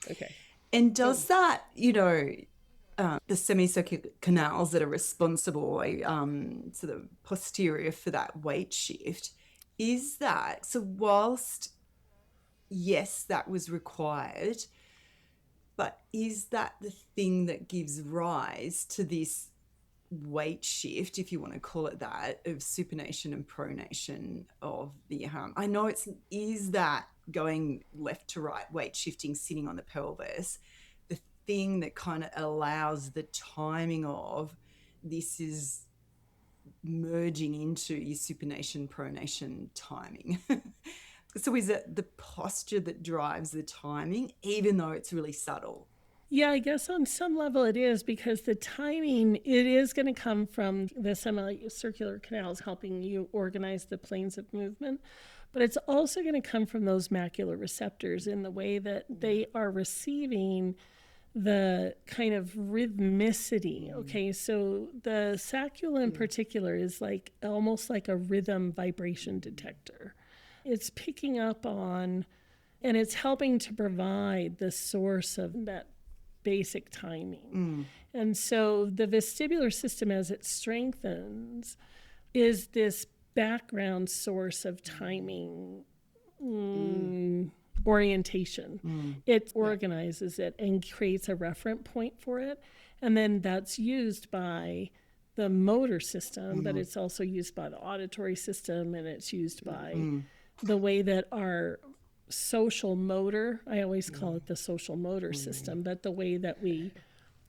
Okay. And does that, the semicircular canals that are responsible to the posterior for that weight shift, is that, so whilst, yes, that was required, but is that the thing that gives rise to this weight shift, if you want to call it that, of supination and pronation of the arm? I know is that going left to right, weight shifting, sitting on the pelvis, the thing that kind of allows the timing of this is merging into your supination pronation timing? So is it the posture that drives the timing, even though it's really subtle? Yeah, I guess on some level it is, because the timing, it is going to come from the semicircular canals helping you organize the planes of movement, but it's also going to come from those macular receptors in the way that they are receiving the kind of rhythmicity. Okay, so the saccule in particular is like almost like a rhythm vibration detector. It's picking up on, and it's helping to provide the source of that basic timing. And so the vestibular system, as it strengthens, is this background source of timing orientation. It organizes it and creates a referent point for it. And then that's used by the motor system, but it's also used by the auditory system, and it's used by the way that our social motor, I always call it the social motor system, but the way that we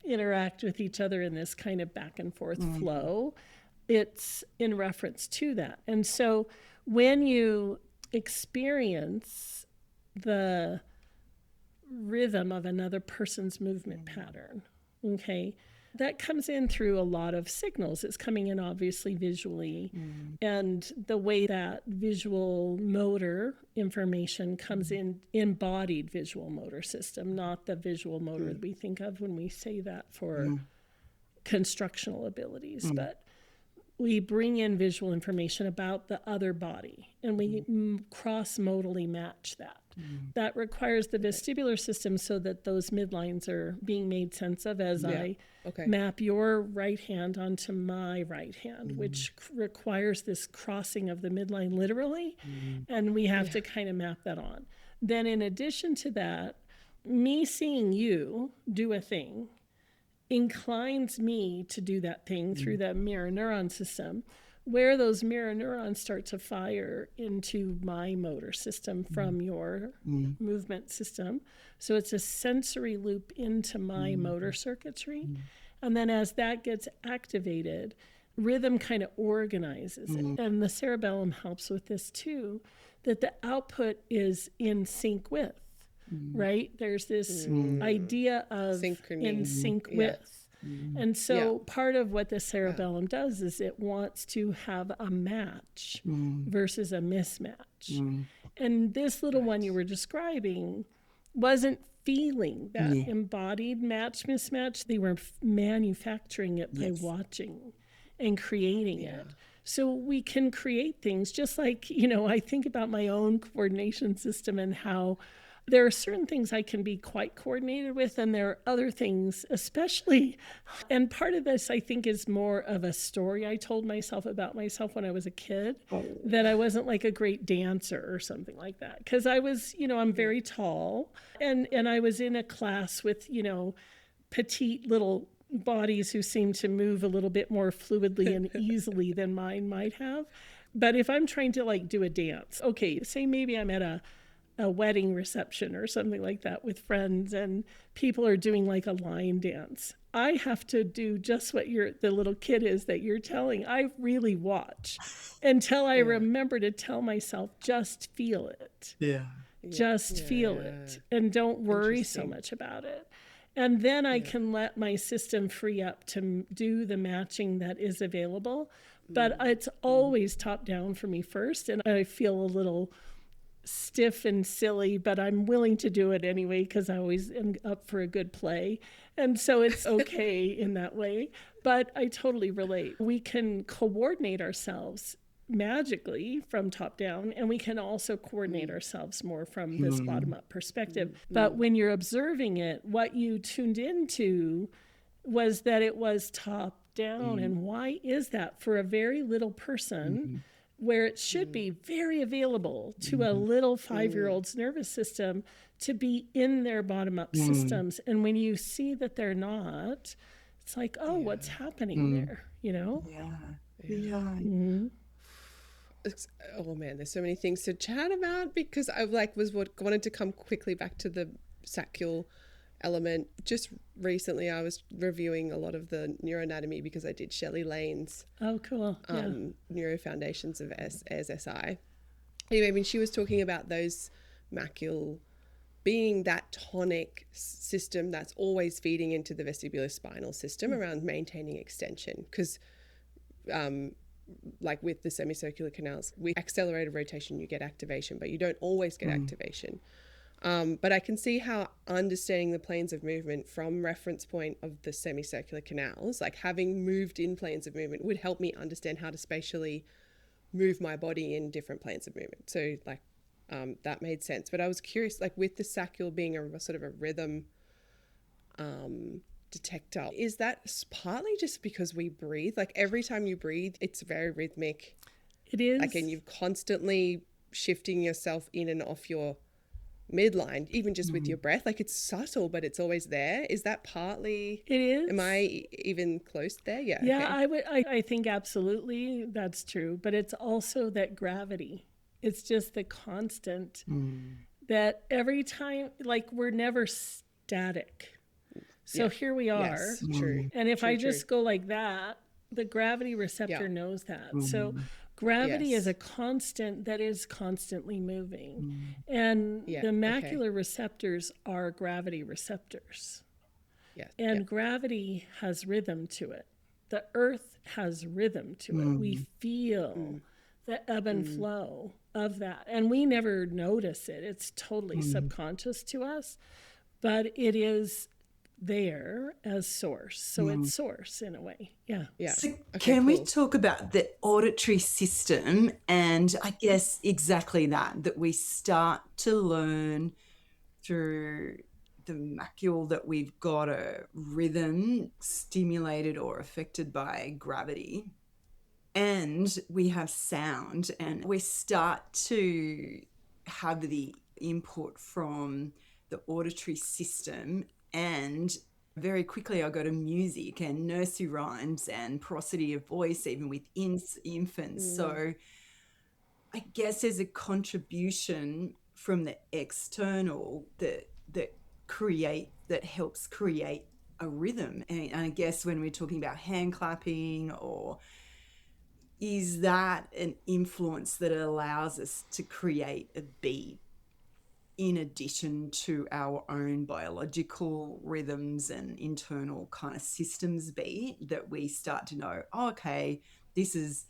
interact with each other in this kind of back and forth flow, it's in reference to that. And so when you experience the rhythm of another person's movement pattern, okay, that comes in through a lot of signals. It's coming in obviously visually, and the way that visual motor information comes in, embodied visual motor system, not the visual motor that we think of when we say that for constructional abilities, but we bring in visual information about the other body, and we cross-modally match that. That requires the vestibular system so that those midlines are being made sense of as I map your right hand onto my right hand, which requires this crossing of the midline literally, and we have to kind of map that on. Then in addition to that, me seeing you do a thing inclines me to do that thing through the mirror neuron system, where those mirror neurons start to fire into my motor system from your movement system. So it's a sensory loop into my motor circuitry. And then as that gets activated, rhythm kind of organizes it. And the cerebellum helps with this too, that the output is in sync with, right? There's this idea of synchrony. In sync with. And so part of what the cerebellum does is it wants to have a match versus a mismatch. And this little one you were describing wasn't feeling that embodied match mismatch. They were manufacturing it by watching and creating it. So we can create things just like, you know, I think about my own coordination system and how there are certain things I can be quite coordinated with, and there are other things, especially, and part of this I think is more of a story I told myself about myself when I was a kid, that I wasn't like a great dancer or something like that. Because I was, you know, I'm very tall, and I was in a class with, you know, petite little bodies who seemed to move a little bit more fluidly and easily than mine might have. But if I'm trying to like do a dance, okay, say maybe I'm at a wedding reception or something like that with friends, and people are doing like a line dance. I have to do just what the little kid is that you're telling. I really watch until I remember to tell myself, just feel it. Just feel it, and don't worry so much about it. And then I can let my system free up to do the matching that is available. But it's always top down for me first, and I feel a little stiff and silly, but I'm willing to do it anyway because I always am up for a good play. And so it's okay in that way. But I totally relate. We can coordinate ourselves magically from top down, and we can also coordinate ourselves more from this bottom up perspective. But when you're observing it, what you tuned into was that it was top down. And why is that? For a very little person, where it should be very available to a little 5-year-old's nervous system to be in their bottom-up systems. And when you see that they're not, it's like, oh, what's happening there, you know? Oh, man, there's so many things to chat about, because I wanted to come quickly back to the saccule element. Just recently I was reviewing a lot of the neuroanatomy because I did Shelley Lane's Neuro Foundations of ASSI. Anyway, I mean, she was talking about those macule being that tonic system that's always feeding into the vestibular spinal system around maintaining extension, because like with the semicircular canals, with accelerated rotation you get activation, but you don't always get activation. But I can see how understanding the planes of movement from reference point of the semicircular canals, like having moved in planes of movement, would help me understand how to spatially move my body in different planes of movement. So like that made sense. But I was curious, like with the saccule being a sort of a rhythm detector, is that partly just because we breathe? Like every time you breathe, it's very rhythmic. It is. Like, and you're constantly shifting yourself in and off your midline, even just with your breath. Like it's subtle, but it's always there. Is that partly? It is. Am I even close there? Yeah. Yeah, okay. I think absolutely that's true. But it's also that gravity. It's just the constant that every time, like, we're never static. So here we are. Yes, true. And if I True. just go like that, the gravity receptor knows that. So gravity is a constant that is constantly moving. And the macular receptors are gravity receptors. Yes. And gravity has rhythm to it. The earth has rhythm to it. We feel the ebb and flow of that. And we never notice it. It's totally subconscious to us, but it is there as source. So it's source in a way. Yeah. So can we talk about the auditory system, and I guess exactly that we start to learn through the macule that we've got a rhythm stimulated or affected by gravity, and we have sound, and we start to have the input from the auditory system, and very quickly I go to music and nursery rhymes and prosody of voice even with infants. So I guess there's a contribution from the external that helps create a rhythm. And I guess when we're talking about hand clapping, or is that an influence that allows us to create a beat in addition to our own biological rhythms and internal kind of systems beat, that we start to know, oh, okay, this is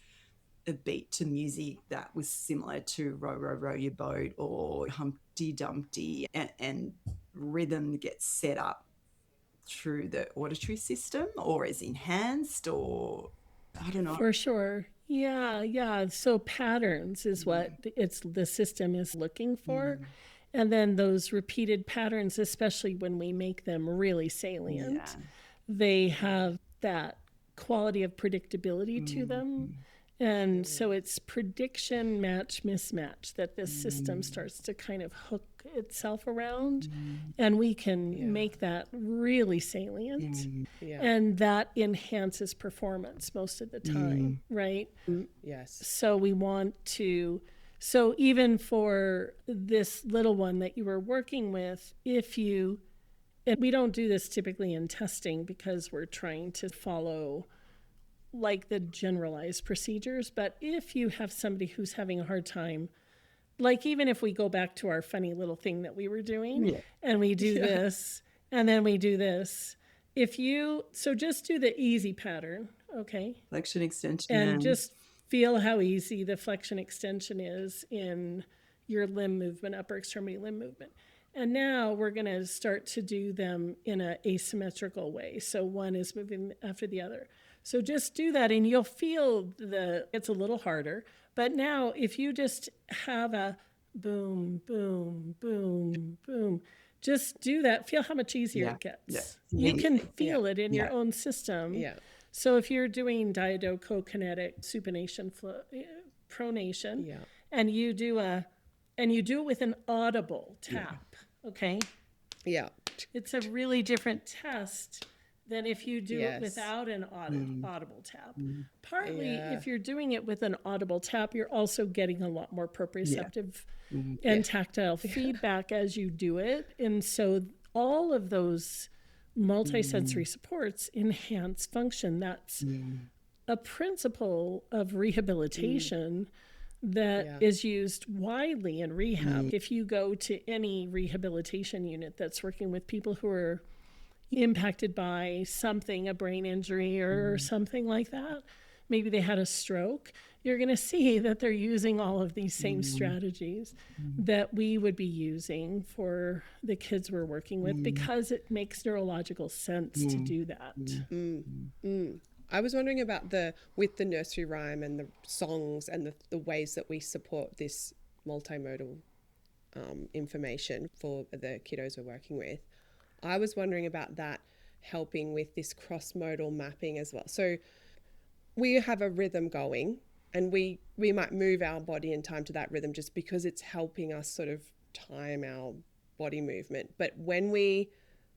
a beat to music that was similar to Row, Row, Row Your Boat or Humpty Dumpty, and rhythm gets set up through the auditory system or is enhanced, or I don't know. For sure. Yeah. So patterns is what the system is looking for. And then those repeated patterns, especially when we make them really salient, they have that quality of predictability to them. And so it's prediction, match, mismatch that this system starts to kind of hook itself around. And we can make that really salient. And that enhances performance most of the time, right? Yes. So we want to... So even for this little one that you were working with, and we don't do this typically in testing because we're trying to follow like the generalized procedures, but if you have somebody who's having a hard time, like even if we go back to our funny little thing that we were doing and we do this and then we do this, so just do the easy pattern, okay? Flexion extension. And just feel how easy the flexion extension is in your limb movement, upper extremity limb movement. And now we're going to start to do them in an asymmetrical way. So one is moving after the other. So just do that and you'll feel it's a little harder. But now if you just have a boom, boom, boom, boom, just do that. Feel how much easier it gets. You can feel it in your own system. So if you're doing diadochokinetic supination, pronation, and you do it with an audible tap, okay? Yeah. It's a really different test than if you do it without an audible tap. Partly, if you're doing it with an audible tap, you're also getting a lot more proprioceptive and tactile feedback as you do it. And so all of those multisensory supports enhance function. That's a principle of rehabilitation that is used widely in rehab. If you go to any rehabilitation unit that's working with people who are impacted by something, a brain injury or something like that, maybe they had a stroke, you're going to see that they're using all of these same strategies that we would be using for the kids we're working with because it makes neurological sense to do that. I was wondering about with the nursery rhyme and the songs and the ways that we support this multimodal information for the kiddos we're working with. I was wondering about that helping with this cross-modal mapping as well. So we have a rhythm going and we might move our body in time to that rhythm just because it's helping us sort of time our body movement. But when we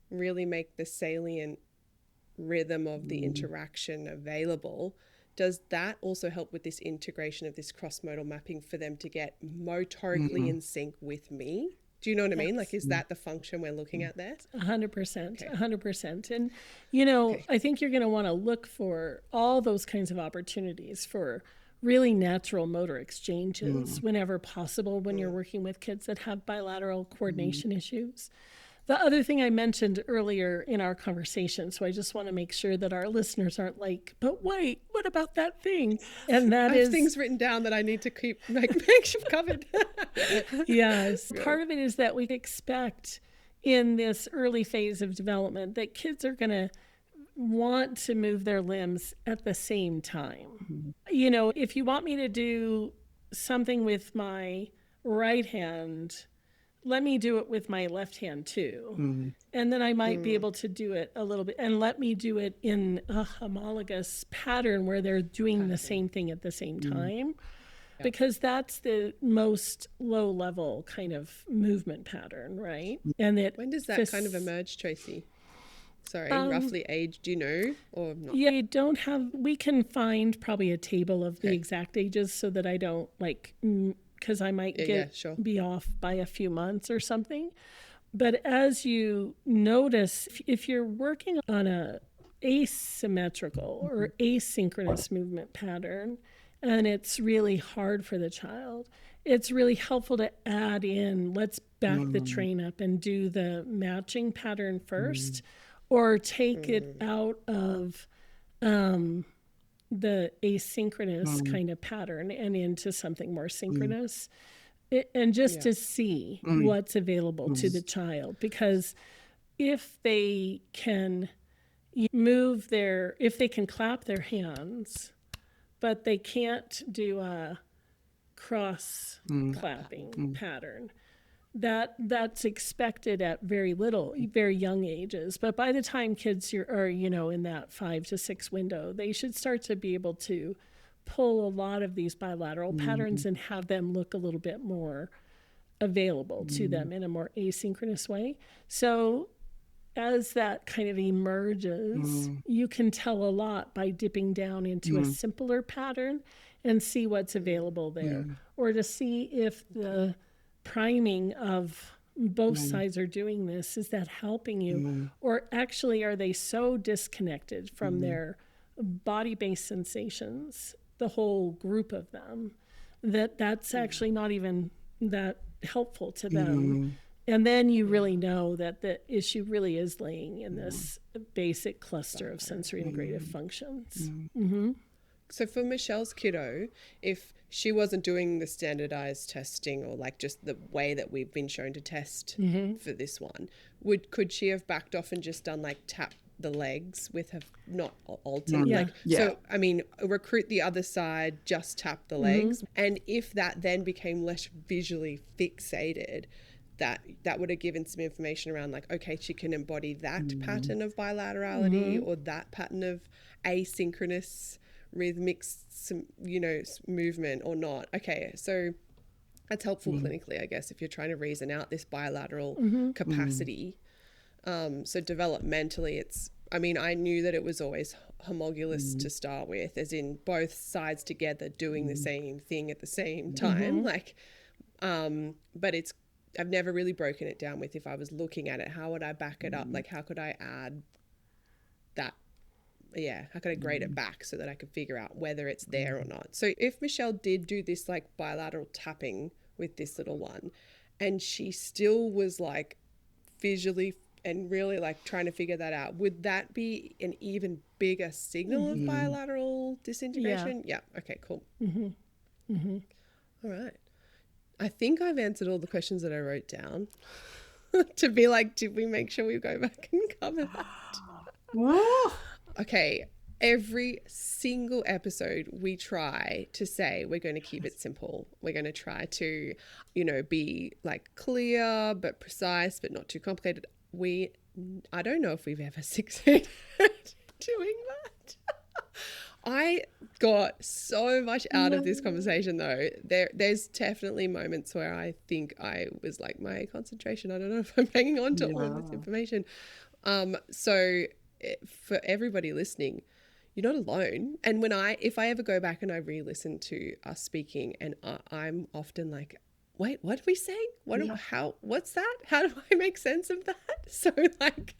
really make the salient rhythm of the interaction available, does that also help with this integration of this cross-modal mapping for them to get motorically in sync with me? Do you know what I mean? Like, is that the function we're looking at there? 100%, 100%. And, you know, I think you're going to want to look for all those kinds of opportunities for really natural motor exchanges whenever possible when you're working with kids that have bilateral coordination issues. The other thing I mentioned earlier in our conversation, so I just want to make sure that our listeners aren't like, but wait, what about that thing? And that I have is things written down that I need to keep make sure covered. Yes. Part of it is that we expect in this early phase of development that kids are going to want to move their limbs at the same time. You know, if you want me to do something with my right hand, let me do it with my left hand too. And then I might be able to do it a little bit, and let me do it in a homologous pattern where they're doing the same thing at the same time. Because that's the most low level kind of movement pattern, right? And when does that kind of emerge, Tracy? Sorry, roughly age, do you know, or not? Yeah, we don't have, we can find probably a table of the exact ages so that I don't like, because I might be off by a few months or something. But as you notice, if you're working on a asymmetrical or asynchronous movement pattern, and it's really hard for the child, it's really helpful to add in, let's back the train up and do the matching pattern first, or take it out of the asynchronous kind of pattern and into something more synchronous, and just to see what's available to the child. Because if they can if they can clap their hands, but they can't do a cross clapping pattern, that's expected at very young ages. But by the time kids are, you know, in that 5 to 6 window, they should start to be able to pull a lot of these bilateral patterns and have them look a little bit more available to them in a more asynchronous way. So as that kind of emerges, you can tell a lot by dipping down into a simpler pattern and see what's available there, or to see if the priming of both sides are doing this. Is that helping you? Or actually, are they so disconnected from their body-based sensations, the whole group of them, that that's actually not even that helpful to them? And then you really know that the issue really is laying in this basic cluster of sensory integrative functions. So for Michelle's kiddo, if she wasn't doing the standardized testing, or like just the way that we've been shown to test for this one, could she have backed off and just done like tap the legs with her, not altered? So I mean, recruit the other side, just tap the legs. And if that then became less visually fixated, that would have given some information around like, okay, she can embody that pattern of bilaterality or that pattern of asynchronous rhythmic, you know, movement or not. Okay, so that's helpful clinically, I guess, if you're trying to reason out this bilateral capacity. So developmentally, it's, I mean, I knew that it was always homologous to start with, as in both sides together doing the same thing at the same time. Like, but it's, I've never really broken it down with, if I was looking at it, how would I back it up? Like, how could I add that? Yeah, how could I grade it back so that I could figure out whether it's there or not? So if Michelle did do this like bilateral tapping with this little one, and she still was like visually and really like trying to figure that out, would that be an even bigger signal of bilateral disintegration? Yeah. Okay, cool. All right. I think I've answered all the questions that I wrote down to be like, did we make sure we go back and cover that? Okay, every single episode we try to say we're going to keep it simple. We're going to try to, you know, be like clear but precise but not too complicated. I don't know if we've ever succeeded doing that. I got so much out of this conversation though. There's definitely moments where I think I was like, my concentration, I don't know if I'm hanging on to all of this information. So for everybody listening, you're not alone. And if I ever go back and I re-listen to us speaking, and I'm often like, wait, what are we saying? Yeah. What's that? How do I make sense of that? So like,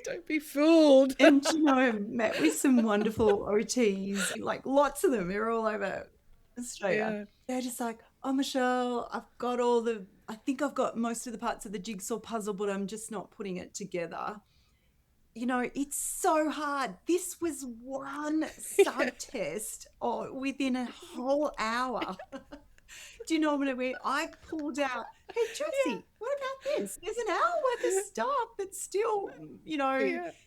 don't be fooled. And I met with some wonderful OTs, like lots of them. They're all over Australia. Yeah. They're just like, oh, Michelle, I think I've got most of the parts of the jigsaw puzzle, but I'm just not putting it together. It's so hard. This was one subtest within a whole hour. Do you know what I mean? I pulled out, hey, Tracy, what about this? There's an hour worth of stuff that's still,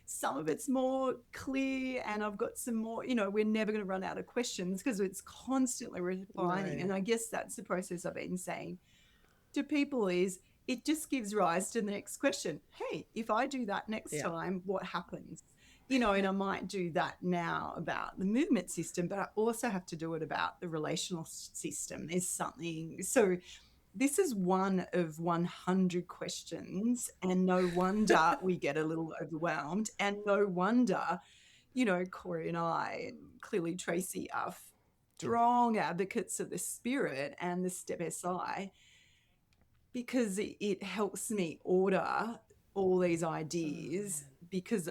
some of it's more clear, and I've got some more, we're never going to run out of questions because it's constantly refining. Right. And I guess that's the process I've been saying to people is it just gives rise to the next question. Hey, if I do that next time, what happens? And I might do that now about the movement system, but I also have to do it about the relational system. There's something. So this is one of 100 questions, and no wonder we get a little overwhelmed, and no wonder, Corey and I, and clearly Tracy, are strong advocates of the spirit and the step SI, because it helps me order all these ideas, because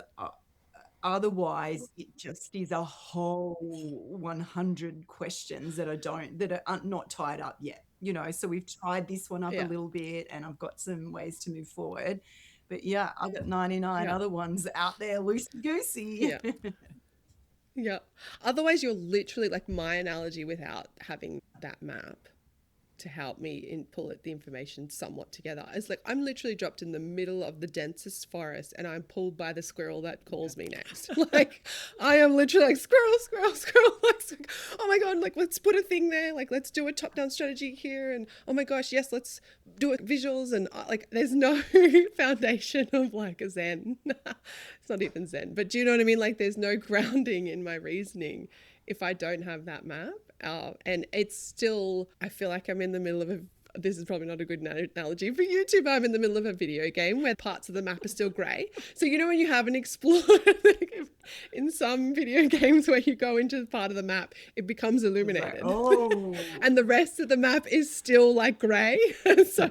otherwise it just is a whole 100 questions that are not tied up yet, so we've tied this one up a little bit, and I've got some ways to move forward, but I've got 99 other ones out there loosey goosey. Otherwise you're literally like my analogy, without having that map to help me pull the information somewhat together. It's like I'm literally dropped in the middle of the densest forest, and I'm pulled by the squirrel that calls me next. Like I am literally like squirrel. Like, oh my God, like let's put a thing there. Like let's do a top-down strategy here. And oh my gosh, yes, let's do it visuals. And like there's no foundation of like a Zen. It's not even Zen, but do you know what I mean? Like there's no grounding in my reasoning if I don't have that map. And it's still, I feel like I'm in the middle of this is probably not a good analogy for you two, but I'm in the middle of a video game where parts of the map are still grey. So when you haven't explored, in some video games where you go into part of the map, it becomes illuminated. And the rest of the map is still like grey. So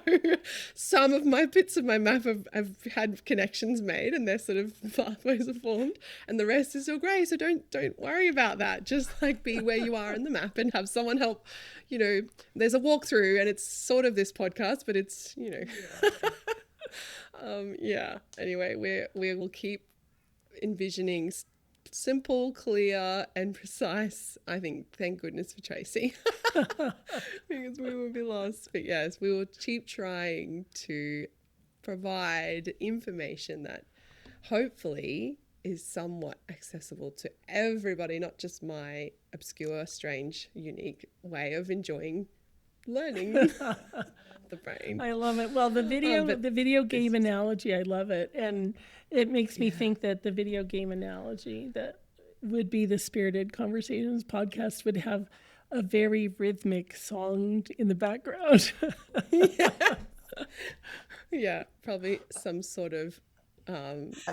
some of my bits of my map have had connections made, and they're sort of pathways are formed, and the rest is still grey. So don't worry about that. Just like be where you are in the map and have someone help. There's a walkthrough, and it's sort of this podcast, but it's anyway, we will keep envisioning simple, clear, and precise. I think, thank goodness for Tracy, because we would be lost. But yes, we will keep trying to provide information that hopefully is somewhat accessible to everybody, not just my obscure, strange, unique way of enjoying learning the brain. I love it. Well, the video game analogy, I love it. And it makes me think that the video game analogy that would be the Spirited Conversations podcast would have a very rhythmic song in the background. Probably some sort of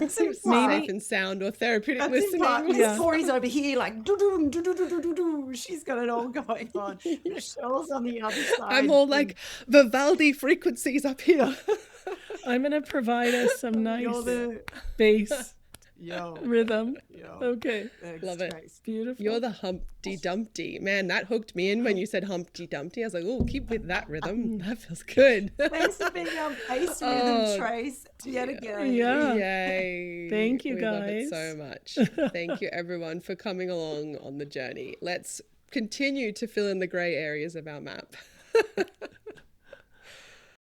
safe and sound or therapeutic listening. Corey's over here like do. She's got it all going on. Michelle's on the other side. I'm all like Vivaldi frequencies up here. I'm gonna provide us some nice bass rhythm. Okay. Love it. Beautiful. You're the Humpty Dumpty. Man, that hooked me in when you said Humpty Dumpty. I was like, oh, keep with that rhythm. That feels good. Thanks for being our bass rhythm, Trace, yet again. Yay. Thank you, guys. guys. Love it so much. Thank you, everyone, for coming along on the journey. Let's continue to fill in the grey areas of our map.